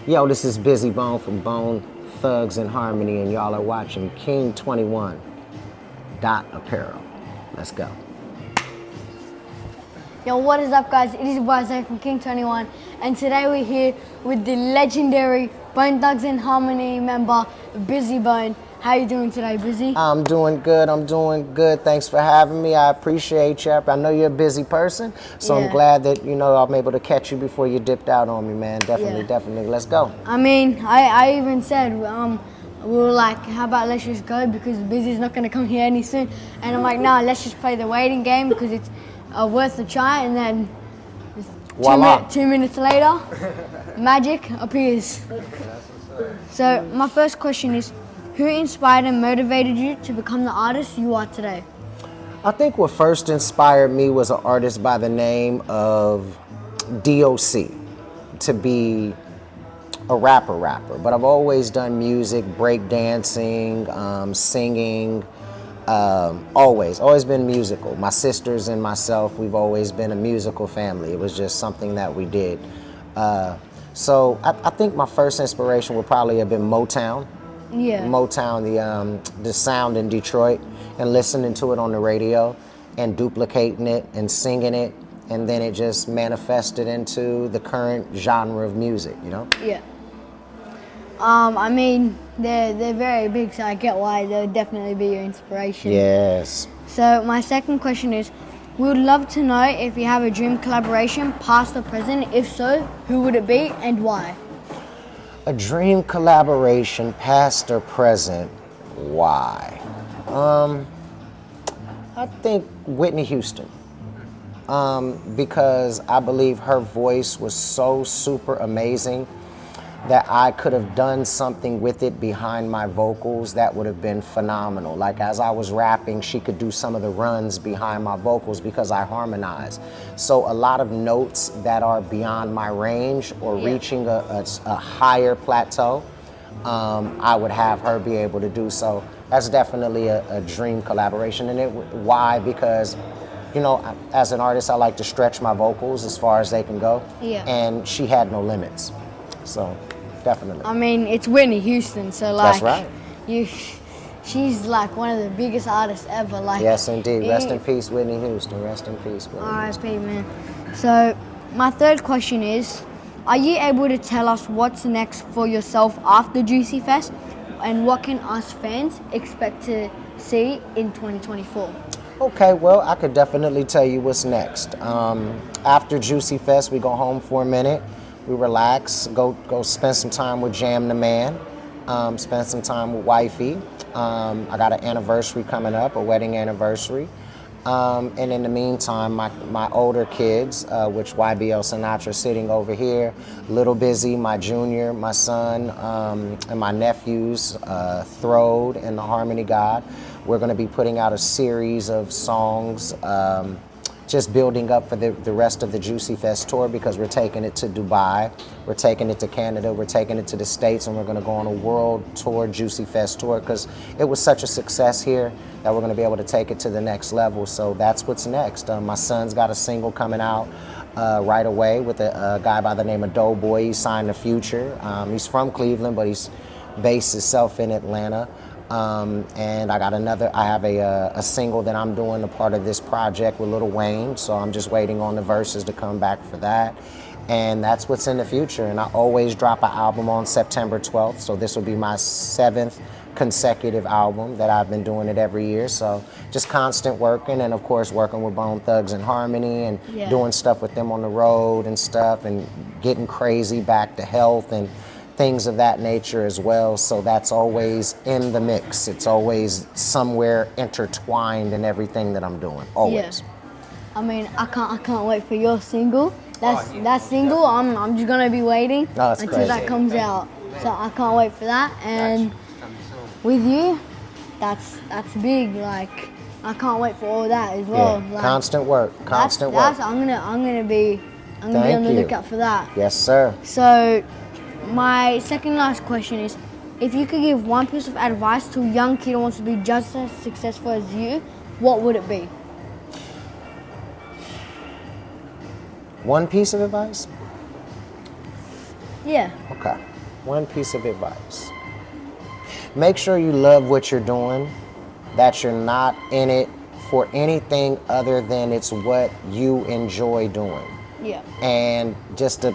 Yo, this is Bizzy Bone from Bone Thugs and Harmony, and y'all are watching King 21 Dot Apparel. Let's go. Yo, what is up, guys? It is Bizzy from King 21, and today we're here with the legendary Bone Thugs and Harmony member, Bizzy Bone. How you doing today, Bizzy? I'm doing good. Thanks for having me. I appreciate you. I know you're a busy person, so Yeah. I'm glad that, I'm able to catch you before you dipped out on me, man. Definitely. Let's go. I mean, I even said, we were like, how about let's just go because Bizzy's not going to come here any soon. And I'm like, no, let's just play the waiting game because it's worth a try. And then Voila. 2 minutes later, magic appears. So my first question is, who inspired and motivated you to become the artist you are today? I think what first inspired me was an artist by the name of DOC to be a rapper. But I've always done music, break dancing, singing, always been musical. My sisters and myself, we've always been a musical family. It was just something that we did. So I think my first inspiration would probably have been Motown. Yeah. Motown, the sound in Detroit, and listening to it on the radio and duplicating it and singing it, and then it just manifested into the current genre of music, Yeah. I mean, they're very big, so I get why they'll definitely be your inspiration. Yes. So my second question is, we would love to know if you have a dream collaboration, past or present. If so, who would it be and why? A dream collaboration, past or present, why? I think Whitney Houston. Because I believe her voice was so super amazing that I could have done something with it behind my vocals that would have been phenomenal. Like as I was rapping, she could do some of the runs behind my vocals because I harmonize. So a lot of notes that are beyond my range or reaching a higher plateau, I would have her be able to do so. That's definitely a dream collaboration. And why? Because as an artist, I like to stretch my vocals as far as they can go. Yeah. And she had no limits. So, definitely. I mean, it's Whitney Houston, so like, That's right. she's like one of the biggest artists ever. Like, Yes, indeed. Rest in peace, Whitney Houston. Rest in peace, Whitney Houston. R.I.P. man. So, my third question is, are you able to tell us what's next for yourself after Juicy Fest, and what can us fans expect to see in 2024? Okay, well, I could definitely tell you what's next. After Juicy Fest, we go home for a minute. We relax, go spend some time with Jam the Man, spend some time with Wifey. I got an anniversary coming up, a wedding anniversary. And in the meantime, my older kids, which YBL Sinatra sitting over here, Little Bizzy, my junior, my son, and my nephews, Throde and the Harmony God. We're gonna be putting out a series of songs, just building up for the rest of the Juicy Fest tour, because we're taking it to Dubai, we're taking it to Canada, we're taking it to the States, and we're gonna go on a world tour Juicy Fest tour, because it was such a success here that we're gonna be able to take it to the next level. So that's what's next. My son's got a single coming out right away with a guy by the name of Doughboy. He signed to Future. He's from Cleveland, but he's based himself in Atlanta. And I have a single that I'm doing a part of this project with Lil Wayne, so I'm just waiting on the verses to come back for that. And that's what's in the future. And I always drop an album on September 12th, so this will be my 7th consecutive album that I've been doing it every year. So just constant working, and of course working with Bone Thugs and Harmony, and doing stuff with them on the road and stuff, and getting crazy back to health and things of that nature as well. So that's always in the mix. It's always somewhere intertwined in everything that I'm doing. Always. Yeah. I mean, I can't wait for your single. That single, I'm just gonna be waiting until crazy. that comes out. So I can't wait for that. And with you, that's big. Like, I can't wait for all that as well. Yeah. Like, Constant work. Constant work. I'm gonna be on the lookout for that. Yes, sir. So my second last question is, if you could give one piece of advice to a young kid who wants to be just as successful as you, what would it be? One piece of advice? Yeah. Okay. One piece of advice. Make sure you love what you're doing, that you're not in it for anything other than it's what you enjoy doing. Yeah. And just to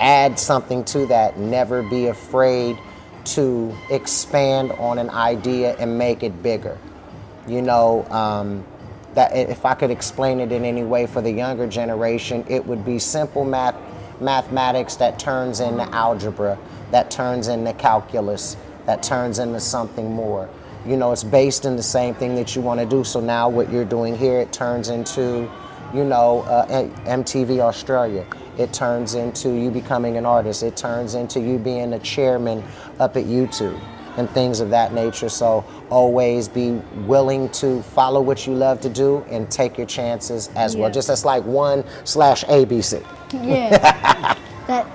add something to that, never be afraid to expand on an idea and make it bigger. You know, that if I could explain it in any way for the younger generation, it would be simple mathematics that turns into algebra, that turns into calculus, that turns into something more. You know, it's based in the same thing that you want to do. So now what you're doing here, it turns into, you know, MTV Australia. It turns into you becoming an artist. It turns into you being a chairman up at YouTube and things of that nature. So always be willing to follow what you love to do and take your chances as well. Just as like 1/ABC. Yeah.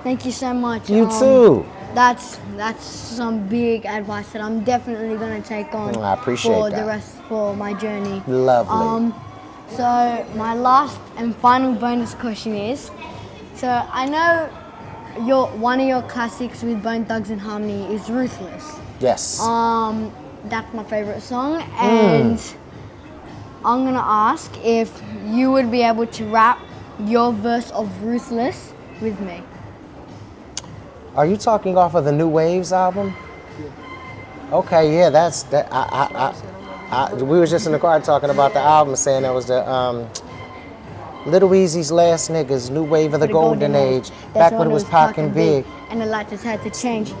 Thank you so much. You too. That's some big advice that I'm definitely gonna take on I appreciate for that. the rest for my journey. Lovely. So my last and final bonus question is, so I know one of your classics with Bone Thugs and Harmony is Ruthless. Yes. That's my favorite song, and I'm gonna ask if you would be able to rap your verse of Ruthless with me. Are you talking off of the New Waves album? Okay, yeah, that's that. We was just in the car talking about the album, saying that was the Little Easy's Last Niggas, New Wave of the Golden Age, back when it was packing big. And a lot just had to change.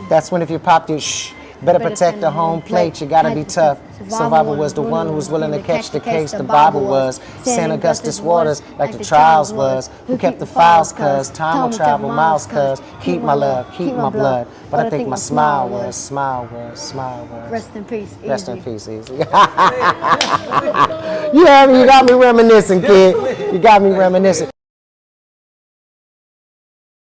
That's when if you popped it, better protect the home plate. You gotta be tough. Survival was the one who was willing to catch the case. The Bible was St. Augustus waters, like the trials was. Who kept the files? Cause time will travel miles. Cause keep my love, keep my blood. But I think my smile was. Rest in peace. Rest in peace, Easy. You got me reminiscing, kid. You got me reminiscing.